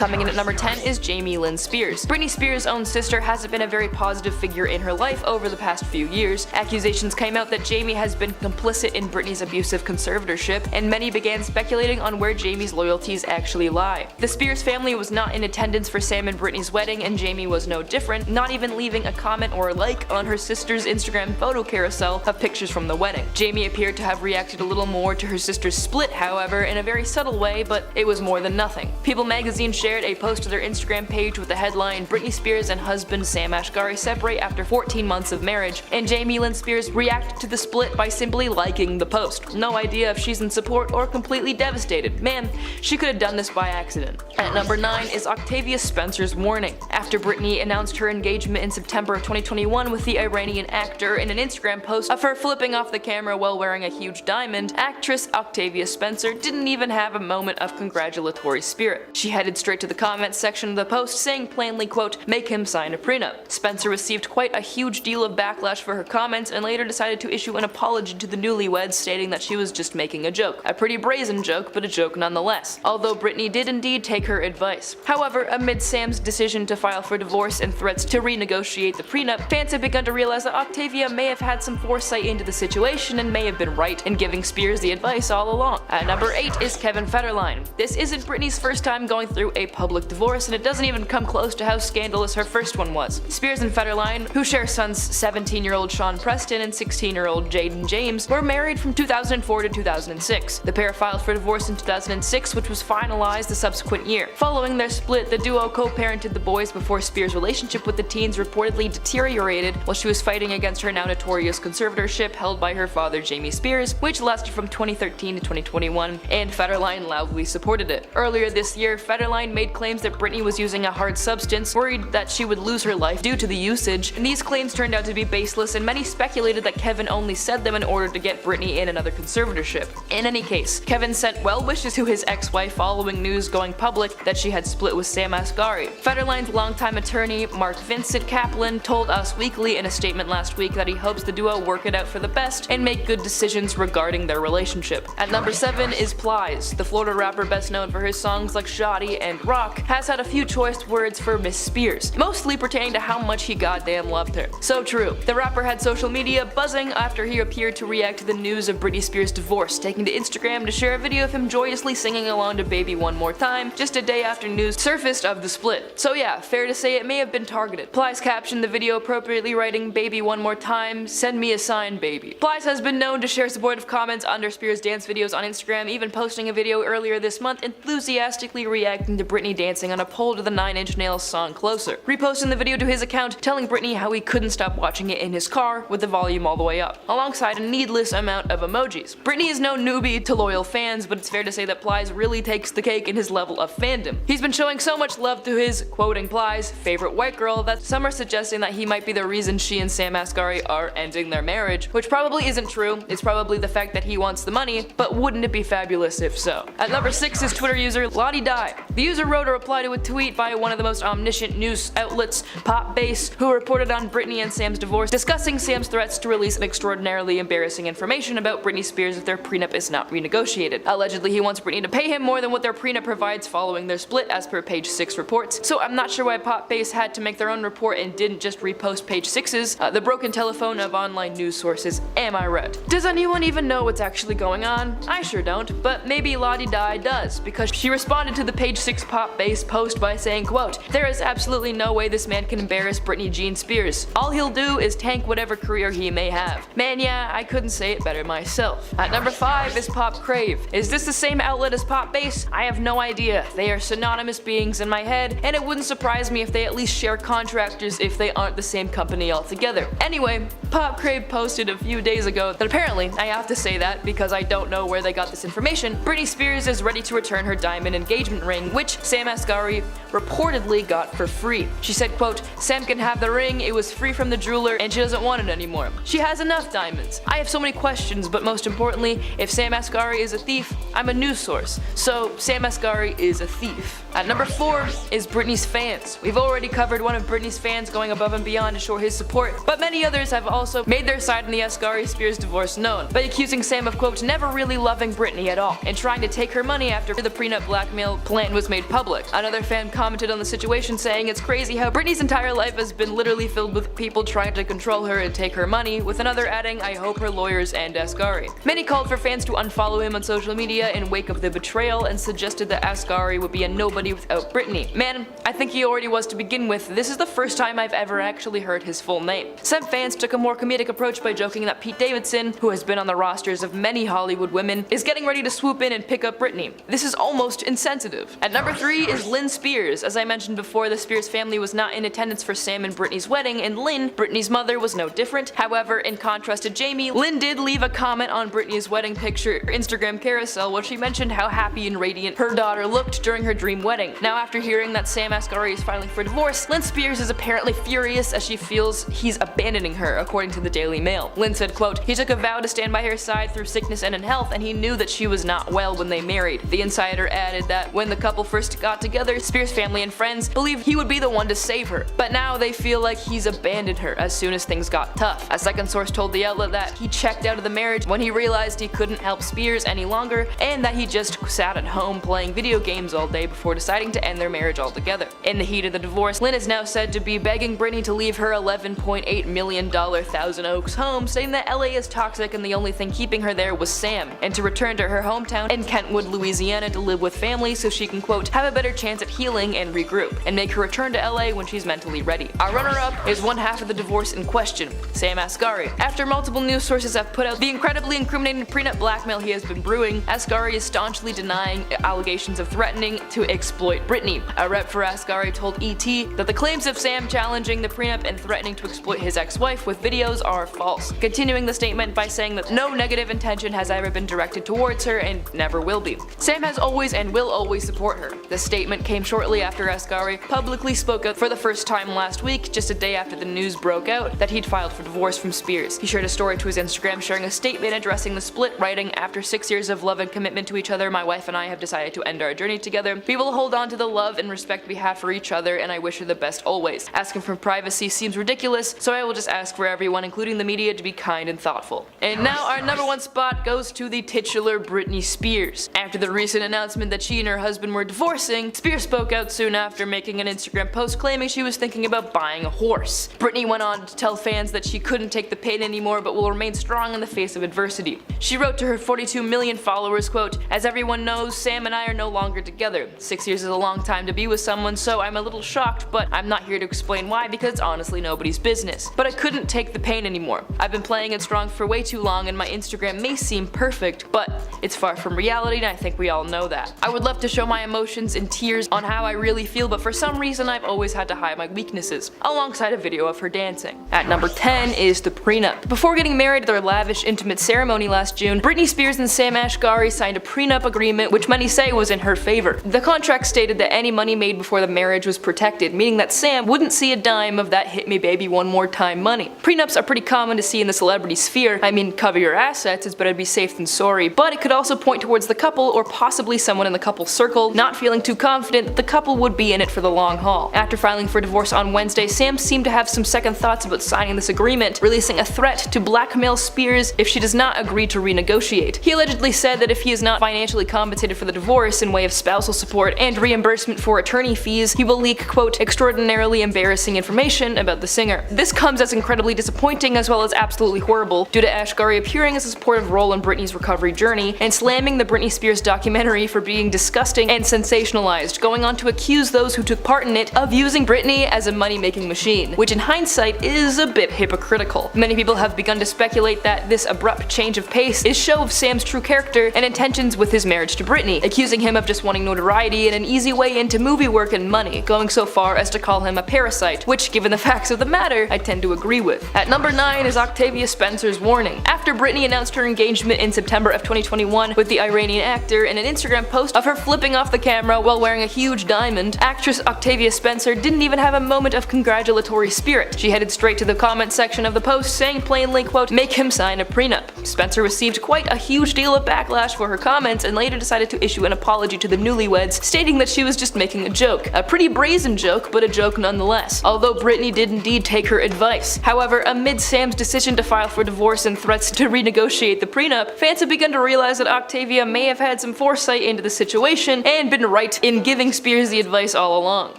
Coming in at number 10 is Jamie Lynn Spears. Britney Spears' own sister hasn't been a very positive figure in her life over the past few years. Accusations came out that Jamie has been complicit in Britney's abusive conservatorship, and many began speculating on where Jamie's loyalties actually lie. The Spears family was not in attendance for Sam and Britney's wedding, and Jamie was no different, not even leaving a comment or a like on her sister's Instagram photo carousel of pictures from the wedding. Jamie appeared to have reacted a little more to her sister's split, however, in a very subtle way, but it was more than nothing. People magazine shared a post to their Instagram page with the headline, "Britney Spears and husband Sam Asghari separate after 14 months of marriage," and Jamie Lynn Spears reacted to the split by simply liking the post. No idea if she's in support or completely devastated. Man, she could have done this by accident. At number 9 is Octavia Spencer's warning. After Britney announced her engagement in September of 2021 with the Iranian actor, in an Instagram post of her flipping off the camera while wearing a huge diamond, actress Octavia Spencer didn't even have a moment of congratulatory spirit. She headed straight to the comments section of the post, saying plainly, quote, "Make him sign a prenup." Spencer received quite a huge deal of backlash for her comments and later decided to issue an apology to the newlyweds, stating that she was just making a joke. A pretty brazen joke, but a joke nonetheless. Although Britney did indeed take her advice. However, amid Sam's decision to file for divorce and threats to renegotiate the prenup, fans have begun to realize that Octavia may have had some foresight into the situation and may have been right in giving Spears the advice all along. At number 8 is Kevin Federline. This isn't Britney's first time going through a public divorce, and it doesn't even come close to how scandalous her first one was. Spears and Federline, who share sons 17-year-old Sean Preston and 16-year-old Jaden James, were married from 2004 to 2006. The pair filed for divorce in 2006, which was finalized the subsequent year. Following their split, the duo co-parented the boys before Spears' relationship with the teens reportedly deteriorated while she was fighting against her now notorious conservatorship held by her father Jamie Spears, which lasted from 2013 to 2021, and Federline loudly supported it. Earlier this year, Federline made claims that Britney was using a hard substance, worried that she would lose her life due to the usage, and these claims turned out to be baseless, and many speculated that Kevin only said them in order to get Britney in another conservatorship. In any case, Kevin sent well wishes to his ex-wife following news going public that she had split with Sam Asghari. Federline's longtime attorney, Mark Vincent Kaplan, told Us Weekly in a statement last week that he hopes the duo work it out for the best and make good decisions regarding their relationship. At number 7 is Plies. The Florida rapper best known for his songs like Shoddy and Rock has had a few choice words for Miss Spears, mostly pertaining to how much he goddamn loved her. So true. The rapper had social media buzzing after he appeared to react to the news of Britney Spears' divorce, taking to Instagram to share a video of him joyously singing along to Baby One More Time just a day after news surfaced of the split. So yeah, fair to say it may have been targeted. Plies captioned the video appropriately, writing, "Baby One More Time, send me a sign, baby." Plies has been known to share supportive comments under Spears' dance videos on Instagram, even posting a video earlier this month enthusiastically reacting to Britney dancing on a pole to the Nine Inch Nails song Closer, reposting the video to his account, telling Britney how he couldn't stop watching it in his car with the volume all the way up, alongside a needless amount of emojis. Britney is no newbie to loyal fans, but it's fair to say that Plies really takes the cake in his level of fandom. He's been showing so much love to his, quoting Plies, favorite white girl that some are suggesting that he might be the reason she and Sam Asghari are ending their marriage, which probably isn't true. It's probably the fact that he wants the money, but wouldn't it be fabulous if so? At number 6 is Twitter user Lottie Die. The user wrote a reply to a tweet by one of the most omniscient news outlets, Pop Base, who reported on Britney and Sam's divorce, discussing Sam's threats to release an extraordinarily embarrassing information about Britney Spears if their prenup is not renegotiated. Allegedly, he wants Britney to pay him more than what their prenup provides following their split, as per Page 6 reports. So I'm not sure why Pop Base had to make their own report and didn't just repost Page 6's, the broken telephone of online news sources. Am I right? Does anyone even know what's actually going on? I sure don't, but maybe Lottie Die does, because she responded to the Page 6 Pop Base post by saying, quote, "There is absolutely no way this man can embarrass Britney Jean Spears. All he'll do is tank whatever career he may have." Man, yeah, I couldn't say it better myself. At number 5 is Pop Crave. Is this the same outlet as Pop Base? I have no idea. They are synonymous beings in my head, and it wouldn't surprise me if they at least share contractors if they aren't the same company altogether. Anyway, Pop Crave posted a few days ago that apparently, I have to say that because I don't know where they got this information, Britney Spears is ready to return her diamond engagement ring, which Sam Asghari reportedly got for free. She said, quote, "Sam can have the ring, it was free from the jeweler and she doesn't want it anymore. She has enough diamonds. I have so many questions, but most importantly, if Sam Asghari is a thief, I'm a news source, so Sam Asghari is a thief. At number 4 is Britney's fans. We've already covered one of Britney's fans going above and beyond to show his support, but many others have also made their side in the Asghari-Spears divorce known by accusing Sam of quote never really loving Britney at all and trying to take her money after the prenup blackmail plan was made public. Another fan commented on the situation saying it's crazy how Britney's entire life has been literally filled with people trying to control her and take her money, with another adding I hope her lawyers and Asghari. Many called for fans to unfollow him on social media in wake of the betrayal and suggested that Asghari would be a nobody without Britney. Man, I think he already was to begin with. This is the first time I've ever actually heard his full name. Some fans took a more comedic approach by joking that Pete Davidson, who has been on the rosters of many Hollywood women, is getting ready to swoop in and pick up Britney. This is almost insensitive. At number 3 is Lynn Spears. As I mentioned before, the Spears family was not in attendance for Sam and Britney's wedding, and Lynn, Britney's mother, was no different. However, in contrast to Jamie, Lynn did leave a comment on Britney's wedding picture Instagram carousel where she mentioned how happy and radiant her daughter looked during her dream wedding. Now, after hearing that Sam Asghari is filing for divorce, Lynn Spears is apparently furious as she feels he's abandoning her, according to the Daily Mail. Lynn said, quote, he took a vow to stand by her side through sickness and in health, and he knew that she was not well when they married. The insider added that when the couple first got together, Spears' family and friends believed he would be the one to save her, but now they feel like he's abandoned her as soon as things got tough. A second source told the outlet that he checked out of the marriage when he realized he couldn't help Spears any longer, and that he just sat at home playing video games all day before deciding to end their marriage altogether. In the heat of the divorce, Lynn is now said to be begging Britney to leave her $11.8 million Thousand Oaks home, saying that LA is toxic and the only thing keeping her there was Sam, and to return to her hometown in Kentwood, Louisiana to live with family so she can quote have a better chance at healing and regroup, and make her return to LA when she's mentally ready. Our runner-up is one half of the divorce in question, Sam Asghari. After multiple news sources have put out the incredibly incriminating prenup blackmail he has been brewing, Asghari is staunchly denying allegations of threatening to exploit Britney. A rep for Asghari told ET that the claims of Sam challenging the prenup and threatening to exploit his ex-wife with videos are false, continuing the statement by saying that no negative intention has ever been directed towards her and never will be. Sam has always and will always support her. The statement came shortly after Asghari publicly spoke out for the first time last week, just a day after the news broke out that he'd filed for divorce from Spears. He shared a story to his Instagram sharing a statement addressing the split, writing, after 6 years of love and commitment to each other, my wife and I have decided to end our journey together. We will hold on to the love and respect we have for each other, and I wish her the best always. Asking for privacy seems ridiculous, so I will just ask for everyone, including the media, to be kind and thoughtful. And now our number 1 spot goes to the titular Britney Spears. After the recent announcement that she and her husband were divorcing, Spears spoke out soon after making an Instagram post claiming she was thinking about buying a horse. Britney went on to tell fans that she couldn't take the pain anymore but will remain strong in the face of adversity. She wrote to her 42 million followers, quote, as everyone knows, Sam and I are no longer together. 6 years is a long time to be with someone, so I'm a little shocked, but I'm not here to explain why because it's honestly nobody's business. But I couldn't take the pain anymore. I've been playing it strong for way too long and my Instagram may seem perfect, but it's far from reality and I think we all know that. I would love to show my emotions in tears on how I really feel, but for some reason I've always had to hide my weaknesses, alongside a video of her dancing. At number 10 is the prenup. Before getting married at their lavish intimate ceremony last June, Britney Spears and Sam Asghari signed a prenup agreement which many say was in her favor. The contract stated that any money made before the marriage was protected, meaning that Sam wouldn't see a dime of that hit me baby one more time money. Prenups are pretty common to see in the celebrity sphere. I mean, cover your assets, it's better to be safe than sorry, but it could also point towards the couple or possibly someone in the couple's circle not feeling too confident that the couple would be in it for the long haul. After filing for divorce on Wednesday, Sam seemed to have some second thoughts about signing this agreement, releasing a threat to blackmail Spears if she does not agree to renegotiate. He allegedly said that if he is not financially compensated for the divorce in way of spousal support and reimbursement for attorney fees, he will leak, quote, extraordinarily embarrassing information about the singer. This comes as incredibly disappointing as well as absolutely horrible due to Asghari appearing as a supportive role in Britney's recovery journey and slamming the Britney Spears documentary for being disgusting and sensationalized, going on to accuse those who took part in it of using Britney as a money-making machine, which in hindsight is a bit hypocritical. Many people have begun to speculate that this abrupt change of pace is show of Sam's true character and intentions with his marriage to Britney, accusing him of just wanting notoriety and an easy way into movie work and money, going so far as to call him a parasite, which given the facts of the matter, I tend to agree with. At number 9 is Octavia Spencer's warning. After Britney announced her engagement in September of 2021 with the Iranian actor, in an Instagram post of her flipping off the camera while wearing a huge diamond, actress Octavia Spencer didn't even have a moment of congratulatory spirit. She headed straight to the comment section of the post saying plainly, quote, make him sign a prenup. Spencer received quite a huge deal of backlash for her comments and later decided to issue an apology to the newlyweds, stating that she was just making a joke. A pretty brazen joke, but a joke nonetheless, although Britney did indeed take her advice. However, amid Sam's decision to file for divorce and threats to renegotiate the prenup, fans have begun to realize that Octavia may have had some foresight into the situation and been right in giving Spears the advice all along.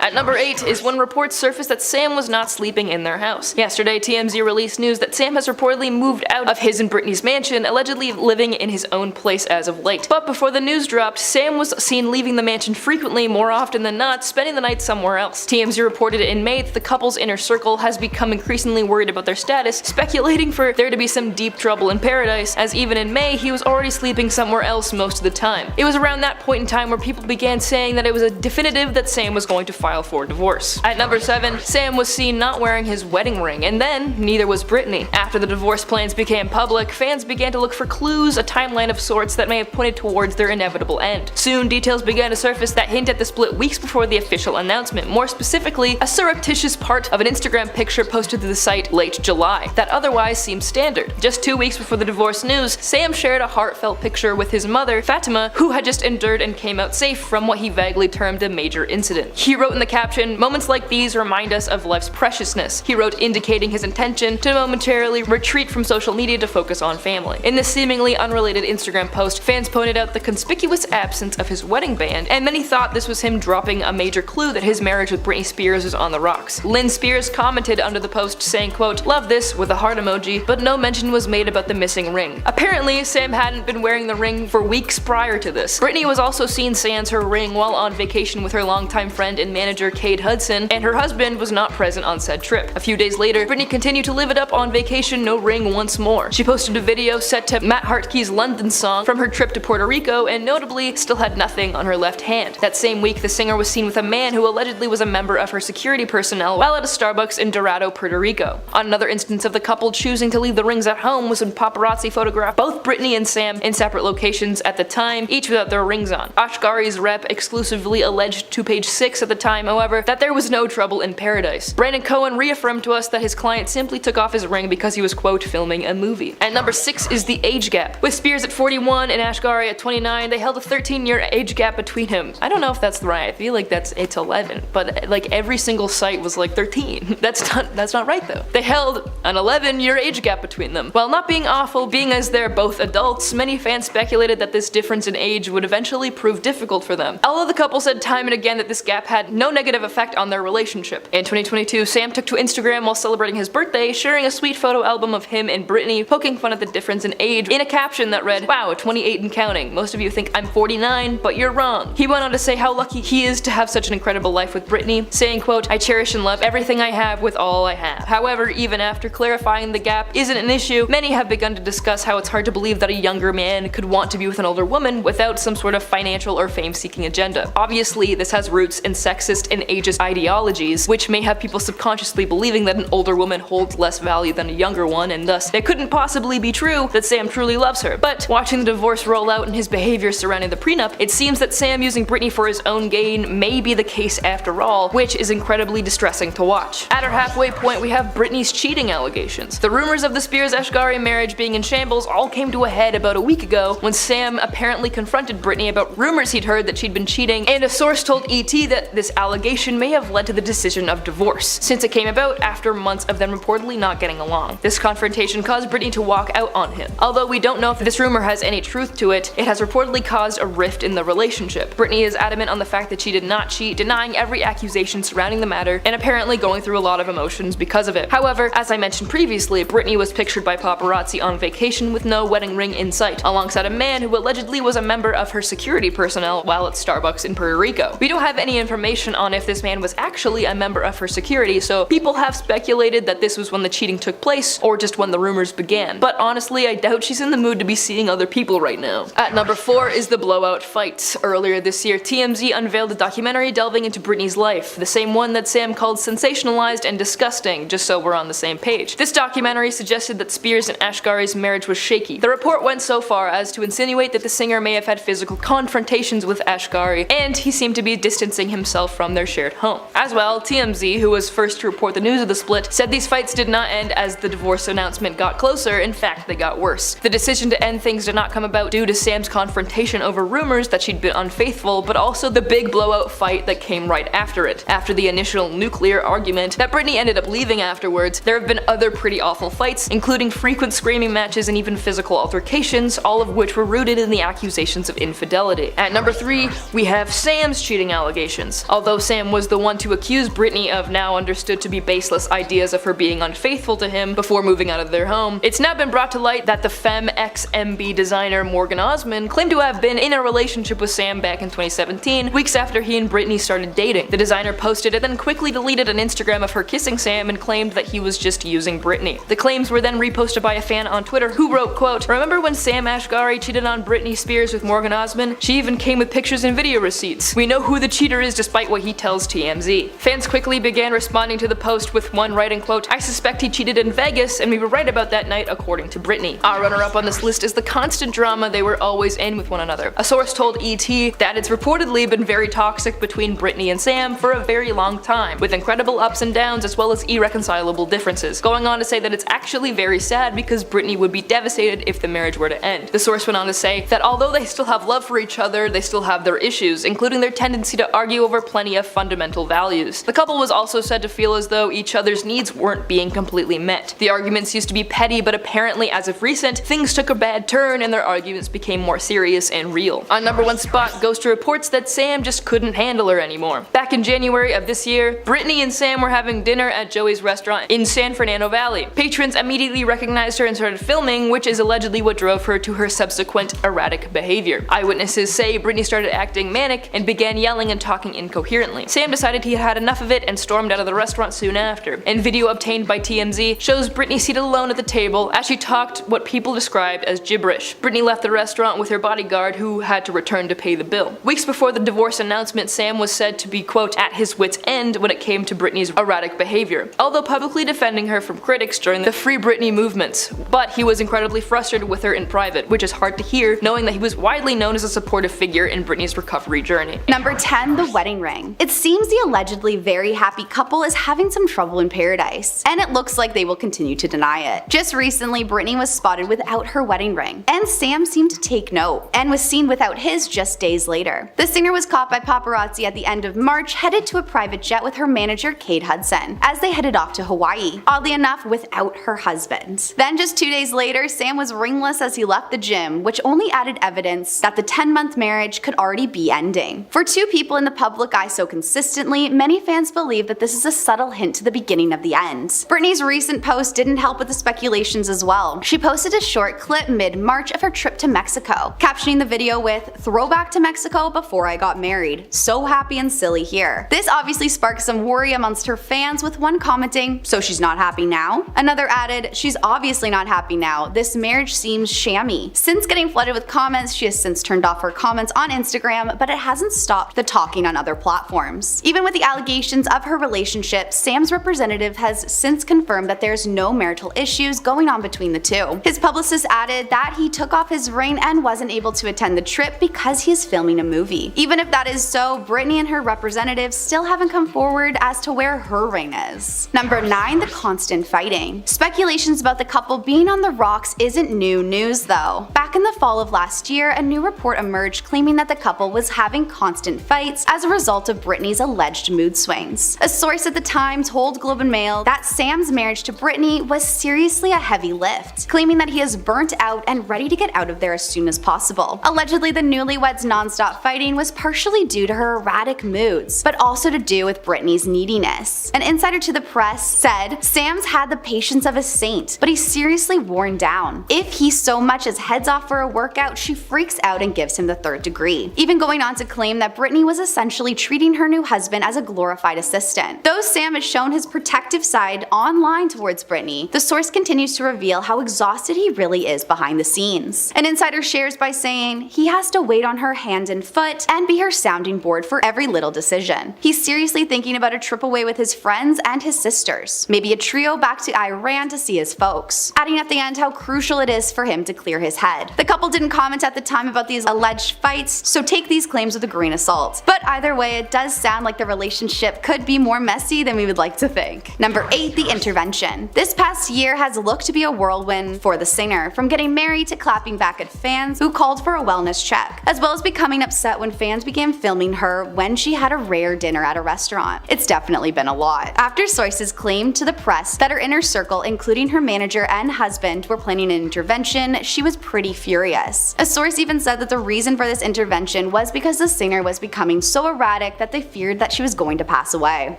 At number 8 is when reports surfaced that Sam was not sleeping in their house. Yesterday, TMZ released news that Sam has reportedly moved out of his and Britney's mansion, allegedly living in his own place as of late. But before the news dropped, Sam was seen leaving the mansion frequently, more often than not, spending the night somewhere else. TMZ reported in May that the couple's inner circle has become increasingly worried about their status, speculating for there to be some deep trouble in paradise, as even in May he was already sleeping somewhere else most of the time. It was around that point in time where people began saying that it was a definitive that Sam was going to file for divorce. At number 7, Sam was seen not wearing his wedding ring, and then neither was Britney. After the divorce plans became public, fans began to look for clues, a timeline of sorts that may have pointed towards their inevitable end. Soon, details began to surface that hint at the split weeks before the official announcement, more specifically, a surreptitious part of an Instagram picture posted to the site late July that otherwise seemed standard. Just 2 weeks before the divorce news, Sam shared a heartfelt picture with his mother, Fatima, who had just endured and came out safe from what he vaguely termed a major incident. He wrote in the caption, "Moments like these remind us of life's preciousness." He wrote, indicating his intention to momentarily retreat from social media to focus on family. In this seemingly unrelated Instagram post, fans pointed out the conspicuous absence of his wedding band, and many thought this was him dropping a major clue that his marriage with Britney Spears was on the rocks. Lynn Spears commented under the post saying, quote, "Love this," with a heart emoji, but no mention was made about the missing ring. Apparently, Sam hadn't been wearing the ring for weeks prior to this. Britney was also seen sans her ring while on vacation with her longtime friend and manager Cade Hudson, and her husband was not present on said trip. A few days later, Britney continued to live it up on vacation, no ring once more. She posted a video set to Matt Hartke's London song from her trip to Puerto Rico, and notably still had nothing on her left hand. That same week, the singer was seen with a man who allegedly was a member of her security personnel while at a Starbucks in Dorado, Puerto Rico. On another instance of the couple choosing to leave the rings at home was when paparazzi photographed both Britney and Sam in separate locations at the time, each without their rings on. Asghari's rep exclusively alleged to Page 6 at the time, however, that there was no trouble in paradise. Brandon Cohen reaffirmed to us that his client simply took off his ring because he was, quote, filming a movie. At number 6 is the age gap. With Spears at 41 and Asghari at 29, they held a 13-year age gap between him. I don't know if that's right, I feel like it's 11, but like every single site was like 13. That's not right though. They held an 11-year age gap between them. While not being awful, being as they're both adults, many fans speculated that this difference in age would eventually prove difficult for them. Although the couple said time and again that this gap had no negative effect on their relationship. In 2022, Sam took to Instagram while celebrating his birthday, sharing a sweet photo album of him and Britney, poking fun at the difference in age in a caption that read, "Wow, 28 and counting. Most of you think I'm 49, but you're wrong." He went on to say how lucky he is to have such an incredible life with Britney, saying, quote, "I cherish and love everything I have with all I have." However, even after clarifying the gap isn't an issue, many have begun to discuss how it's hard to believe that a younger man could want to be with an older woman without some sort of financial or fame-seeking agenda. Obviously, this has roots in sexist and ageist ideologies, which may have people subconsciously believing that an older woman holds less value than a younger one, and thus it couldn't possibly be true that Sam truly loves her. But watching the divorce roll out and his behavior surrounding the prenup, it seems that Sam using Britney for his own gain may be the case after all, which is incredibly distressing to watch. At our halfway point, we have Britney's cheating allegations. The rumors of the Spears-Asghari marriage being in shambles all came to a head about a week ago when Sam apparently confronted Britney about rumors he'd heard that she'd been cheating, and a source told ET that this allegation may have led to the decision of divorce, since it came about after months of them reportedly not getting along. This confrontation caused Britney to walk out on him. Although we don't know if this rumor has any truth to it, it has reportedly caused a rift in the relationship. Britney is adamant on the fact that she did not cheat, denying every accusation surrounding the matter, and apparently going through a lot of emotions because of it. However, as I mentioned previously, Britney was pictured by paparazzi on vacation with no wedding ring in sight, alongside a man who allegedly was a member of her security personnel while at Starbucks in Puerto Rico. We don't have any information on if this man was actually a member of her security, so people have speculated that this was when the cheating took place or just when the rumors began. But honestly, I doubt she's in the mood to be seeing other people right now. At number 4 is the blowout fight. Earlier this year, TMZ unveiled a documentary delving into Britney's life, the same one that Sam called sensationalized and disgusting, just so we're on the same page. This documentary suggested that Spears and Asghari's marriage was shaky. The report went so far as to insinuate that the singer may have had physical confrontations with Asghari, and he seemed to be distancing himself from their shared home. As well, TMZ, who was first to report the news of the split, said these fights did not end as the divorce announcement got closer. In fact, they got worse. The decision to end things did not come about out due to Sam's confrontation over rumors that she'd been unfaithful, but also the big blowout fight that came right after it. After the initial nuclear argument that Britney ended up leaving afterwards, there have been other pretty awful fights, including frequent screaming matches and even physical altercations, all of which were rooted in the accusations of infidelity. At number 3, we have Sam's cheating allegations. Although Sam was the one to accuse Britney of now understood to be baseless ideas of her being unfaithful to him before moving out of their home, it's now been brought to light that the femme ex-MB designer Morgan Osman claimed to have been in a relationship with Sam back in 2017, weeks after he and Britney started dating. The designer posted and then quickly deleted an Instagram of her kissing Sam and claimed that he was just using Britney. The claims were then reposted by a fan on Twitter who wrote, quote, "Remember when Sam Asghari cheated on Britney Spears with Morgan Osman? She even came with pictures and video receipts. We know who the cheater is despite what he tells TMZ." Fans quickly began responding to the post, with one writing, quote, "I suspect he cheated in Vegas and we were right about that night according to Britney." Our runner-up on this list is the constant drama they were always in with one another. A source told ET that it's reportedly been very toxic between Britney and Sam for a very long time, with incredible ups and downs as well as irreconcilable differences, going on to say that it's actually very sad because Britney would be devastated if the marriage were to end. The source went on to say that although they still have love for each other, they still have their issues, including their tendency to argue over plenty of fundamental values. The couple was also said to feel as though each other's needs weren't being completely met. The arguments used to be petty, but apparently as of recent, things took a bad turn and their arguments became more serious and real. On number 1 spot goes to reports that Sam just couldn't handle her anymore. Back in January of this year, Britney and Sam were having dinner at Joey's restaurant in San Fernando Valley. Patrons immediately recognized her and started filming, which is allegedly what drove her to her subsequent erratic behavior. Eyewitnesses say Britney started acting manic and began yelling and talking incoherently. Sam decided he had had enough of it and stormed out of the restaurant soon after. And video obtained by TMZ shows Britney seated alone at the table as she talked what people described as gibberish. Britney left the restaurant with her bodyguard, who had to return to pay the bill. Weeks before the divorce announcement, Sam was said to be, quote, at his wit's end when it came to Britney's erratic behavior, although publicly defending her from critics during the Free Britney movements. But he was incredibly frustrated with her in private, which is hard to hear knowing that he was widely known as a supportive figure in Britney's recovery journey. Number 10, the wedding ring. It seems the allegedly very happy couple is having some trouble in paradise, and it looks like they will continue to deny it. Just recently, Britney was spotted without her wedding ring, and Sam seemed to take note, and was seen without his just days later. The singer was caught by paparazzi at the end of March, headed to a private jet with her manager Kate Hudson, as they headed off to Hawaii, oddly enough without her husband. Then just 2 days later, Sam was ringless as he left the gym, which only added evidence that the 10-month marriage could already be ending. For two people in the public eye so consistently, many fans believe that this is a subtle hint to the beginning of the end. Britney's recent post didn't help with the speculations as well. She posted a short clip mid-March of her trip to Mexico, captioning the video with, "Throwback to Mexico before I got married. So happy and silly here." This obviously sparked some worry amongst her fans, with one commenting, "So she's not happy now?" Another added, "She's obviously not happy now. This marriage seems shammy." Since getting flooded with comments, she has since turned off her comments on Instagram, but it hasn't stopped the talking on other platforms. Even with the allegations of her relationship, Sam's representative has since confirmed that there's no marital issues going on between the two. His publicist added that he took off his ring and wasn't able to attend the trip because he is filming a movie. Even if that is so, Britney and her representatives still haven't come forward as to where her ring is. Number 9, the constant fighting. Speculations about the couple being on the rocks isn't new news though. Back in the fall of last year, a new report emerged claiming that the couple was having constant fights as a result of Britney's alleged mood swings. A source at the time told Globe and Mail that Sam's marriage to Britney was seriously a heavy lift, claiming that he is burnt out and ready to get out of there as soon as possible. Allegedly, the newlyweds' non-stop fighting was partially due to her erratic moods, but also to do with Britney's neediness. An insider to the press said, "Sam's had the patience of a saint, but he's seriously worn down. If he so much as heads off for a workout, she freaks out and gives him the third degree," even going on to claim that Britney was essentially treating her new husband as a glorified assistant. Though Sam has shown his protective side online towards Britney, the source continues to reveal how exhausted he really is behind the scenes. An insider shares by saying, "He has to wait on her hand and foot and be her sounding board for every little decision. He's seriously thinking about a trip away with his friends and his sisters, maybe a trio back to Iran to see his folks," adding at the end how crucial it is for him to clear his head. The couple didn't comment at the time about these alleged fights, so take these claims with a grain of salt. But either way, it does sound like the relationship could be more messy than we would like to think. Number 8, the intervention. This past year has looked to be a whirlwind for the singer, from getting married to clapping back back at fans who called for a wellness check, as well as becoming upset when fans began filming her when she had a rare dinner at a restaurant. It's definitely been a lot. After sources claimed to the press that her inner circle, including her manager and husband, were planning an intervention, she was pretty furious. A source even said that the reason for this intervention was because the singer was becoming so erratic that they feared that she was going to pass away.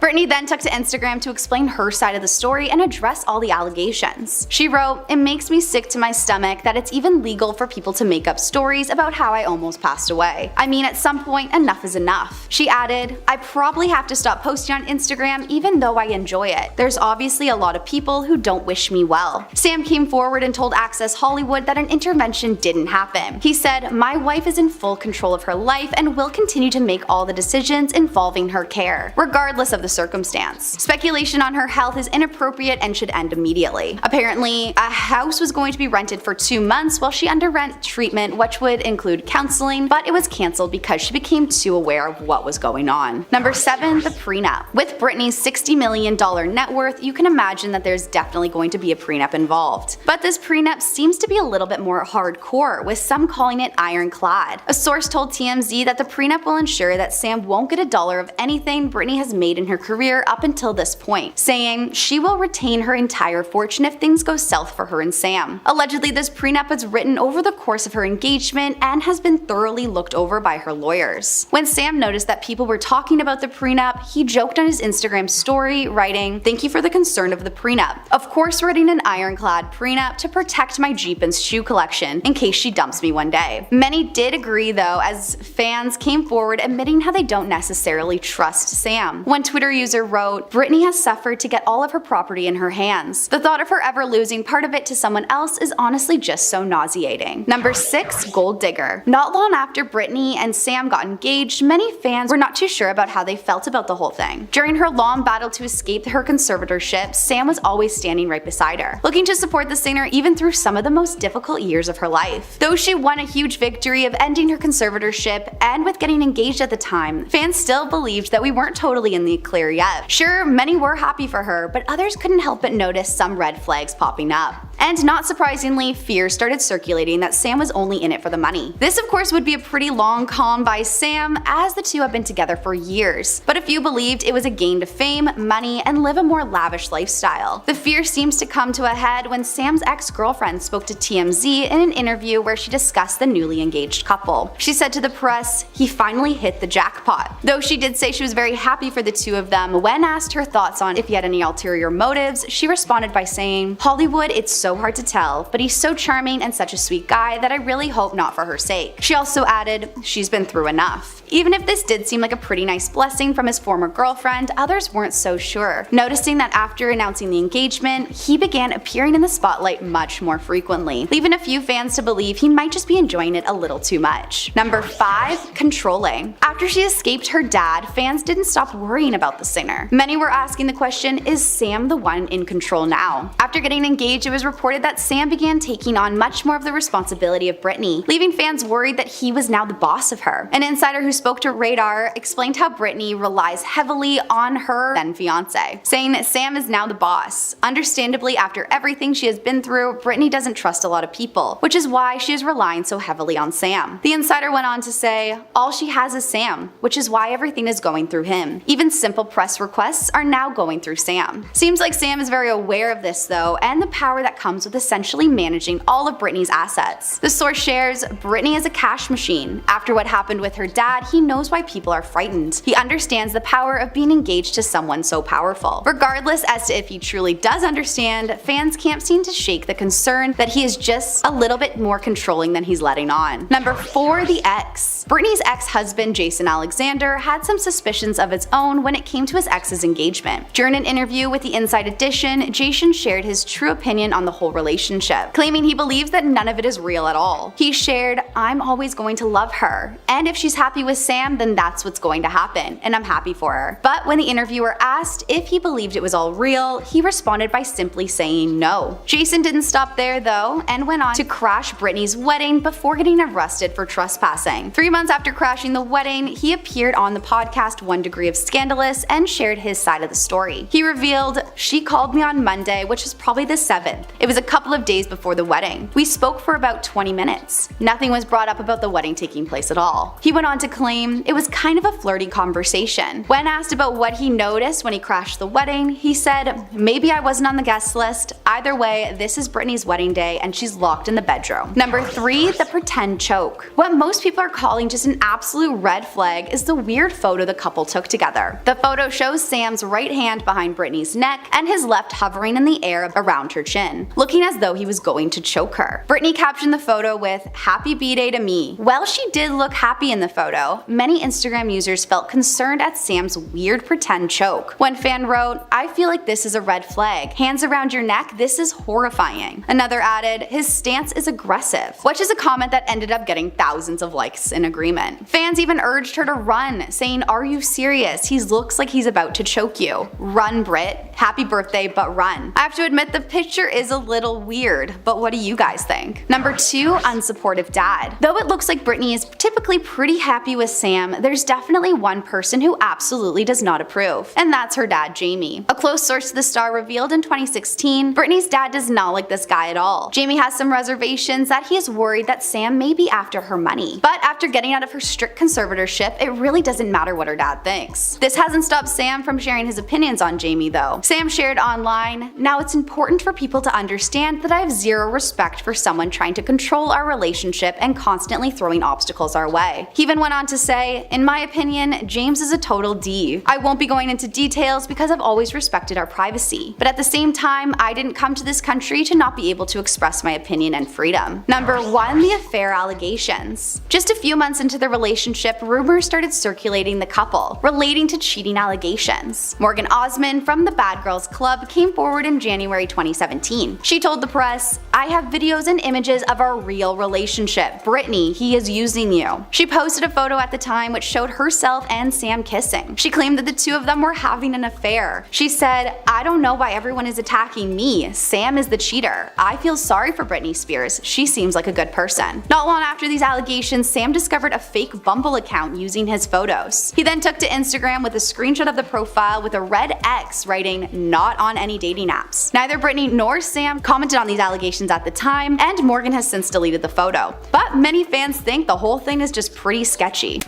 Britney then took to Instagram to explain her side of the story and address all the allegations. She wrote, "It makes me sick to my stomach that it's even legal for people to make up stories about how I almost passed away. I mean, at some point, enough is enough." She added, "I probably have to stop posting on Instagram even though I enjoy it. There's obviously a lot of people who don't wish me well." Sam came forward and told Access Hollywood that an intervention didn't happen. He said, "My wife is in full control of her life and will continue to make all the decisions involving her care, regardless of the circumstance. Speculation on her health is inappropriate and should end immediately." Apparently, a house was going to be rented for 2 months while she underwent treatment, which would include counseling, but it was cancelled because she became too aware of what was going on. Number 7, the prenup. With Britney's $60 million net worth, you can imagine that there's definitely going to be a prenup involved. But this prenup seems to be a little bit more hardcore, with some calling it ironclad. A source told TMZ that the prenup will ensure that Sam won't get a dollar of anything Britney has made in her career up until this point, saying she will retain her entire fortune if things go south for her and Sam. Allegedly, this prenup was written over the course of her engagement and has been thoroughly looked over by her lawyers. When Sam noticed that people were talking about the prenup, he joked on his Instagram story, writing, "Thank you for the concern of the prenup. Of course, writing an ironclad prenup to protect my Jeep and shoe collection in case she dumps me one day." Many did agree though, as fans came forward admitting how they don't necessarily trust Sam. One Twitter user wrote, "Britney has suffered to get all of her property in her hands. The thought of her ever losing part of it to someone else is honestly just so nauseating." Number 6, gold digger. Not long after Britney and Sam got engaged, many fans were not too sure about how they felt about the whole thing. During her long battle to escape her conservatorship, Sam was always standing right beside her, looking to support the singer even through some of the most difficult years of her life. Though she won a huge victory of ending her conservatorship and with getting engaged at the time, fans still believed that we weren't totally in the clear yet. Sure, many were happy for her, but others couldn't help but notice some red flags popping up. And not surprisingly, fears started circulating that Sam was only in it for the money. This of course would be a pretty long con by Sam, as the two have been together for years, but a few believed it was a gain to fame, money, and live a more lavish lifestyle. The fear seems to come to a head when Sam's ex-girlfriend spoke to TMZ in an interview where she discussed the newly engaged couple. She said to the press, "He finally hit the jackpot." Though she did say she was very happy for the two of them, when asked her thoughts on if he had any ulterior motives, she responded by saying, "Hollywood, it's so hard to tell, but he's so charming and such a sweet guy that I really hope not for her sake." She also added, "She's been through enough." Even if this did seem like a pretty nice blessing from his former girlfriend, others weren't so sure, noticing that after announcing the engagement, he began appearing in the spotlight much more frequently, leaving a few fans to believe he might just be enjoying it a little too much. Number 5, controlling. After she escaped her dad, fans didn't stop worrying about the singer. Many were asking the question, is Sam the one in control now? After getting engaged, it was reported that Sam began taking on much more of the responsibility of Britney, leaving fans worried that he was now the boss of her. An insider who spoke to Radar explained how Britney relies heavily on her then fiance, saying that Sam is now the boss. Understandably, after everything she has been through, Britney doesn't trust a lot of people, which is why she is relying so heavily on Sam. The insider went on to say, "All she has is Sam, which is why everything is going through him. Even simple press requests are now going through Sam." Seems like Sam is very aware of this though, and the power that comes with essentially managing all of Britney's assets. The source shares, "Britney is a cash machine. After what happened with her dad, he knows why people are frightened. He understands the power of being engaged to someone so powerful." Regardless as to if he truly does understand, fans can't seem to shake the concern that he is just a little bit more controlling than he's letting on. Number 4, the ex. Britney's ex-husband Jason Alexander had some suspicions of its own when it came to his ex's engagement. During an interview with the Inside Edition, Jason shared his true opinion on the whole relationship, claiming he believes that none of it is real at all. He shared, "I'm always going to love her, and if she's happy with Sam, then that's what's going to happen, and I'm happy for her." But when the interviewer asked if he believed it was all real, he responded by simply saying no. Jason didn't stop there though, and went on to crash Britney's wedding before getting arrested for trespassing. 3 months after crashing the wedding, he appeared on the podcast 1 Degree of Scandalous and shared his side of the story. He revealed, "She called me on Monday, which was probably the 7th. It was a couple of days before the wedding. We spoke for about 20 minutes. Nothing was brought up about the wedding taking place at all. He went on to claim it was kind of a flirty conversation. When asked about what he noticed when he crashed the wedding, he said, "Maybe I wasn't on the guest list. Either way, this is Britney's wedding day and she's locked in the bedroom." Number 3, the pretend choke. What most people are calling just an absolute red flag is the weird photo the couple took together. The photo shows Sam's right hand behind Britney's neck and his left hovering in the air around her chin, looking as though he was going to choke her. Britney captioned the photo with, "Happy B-Day to me." While she did look happy in the photo, many Instagram users felt concerned at Sam's weird pretend choke. One fan wrote, "I feel like this is a red flag. Hands around your neck, this is horrifying." Another added, "His stance is aggressive," which is a comment that ended up getting thousands of likes in agreement. Fans even urged her to run, saying, "Are you serious? He looks like he's about to choke you. Run, Brit. Happy birthday, but run." I have to admit the picture is a little weird, but what do you guys think? Number 2, unsupportive dad. Though it looks like Britney is typically pretty happy with Sam, there's definitely one person who absolutely does not approve, and that's her dad, Jamie. A close source to the star revealed in 2016, Britney's dad does not like this guy at all. Jamie has some reservations that he is worried that Sam may be after her money. But after getting out of her strict conservatorship, it really doesn't matter what her dad thinks. This hasn't stopped Sam from sharing his opinions on Jamie though. Sam shared online, "Now it's important for people to understand that I have zero respect for someone trying to control our relationship and constantly throwing obstacles our way." He even went on to say, "In my opinion, James is a total D. I won't be going into details because I've always respected our privacy. But at the same time, I didn't come to this country to not be able to express my opinion and freedom." Number 1, the affair allegations. Just a few months into the relationship, rumors started circulating the couple, relating to cheating allegations. Morgan Osmond from the Bad Girls Club came forward in January 2017. She told the press, "I have videos and images of our real relationship. Britney, he is using you." She posted a photo at the time which showed herself and Sam kissing. She claimed that the two of them were having an affair. She said, "I don't know why everyone is attacking me. Sam is the cheater. I feel sorry for Britney Spears. She seems like a good person." Not long after these allegations, Sam discovered a fake Bumble account using his photos. He then took to Instagram with a screenshot of the profile with a red X writing, "Not on any dating apps." Neither Britney nor Sam commented on these allegations at the time, and Morgan has since deleted the photo. But many fans think the whole thing is just pretty sketchy.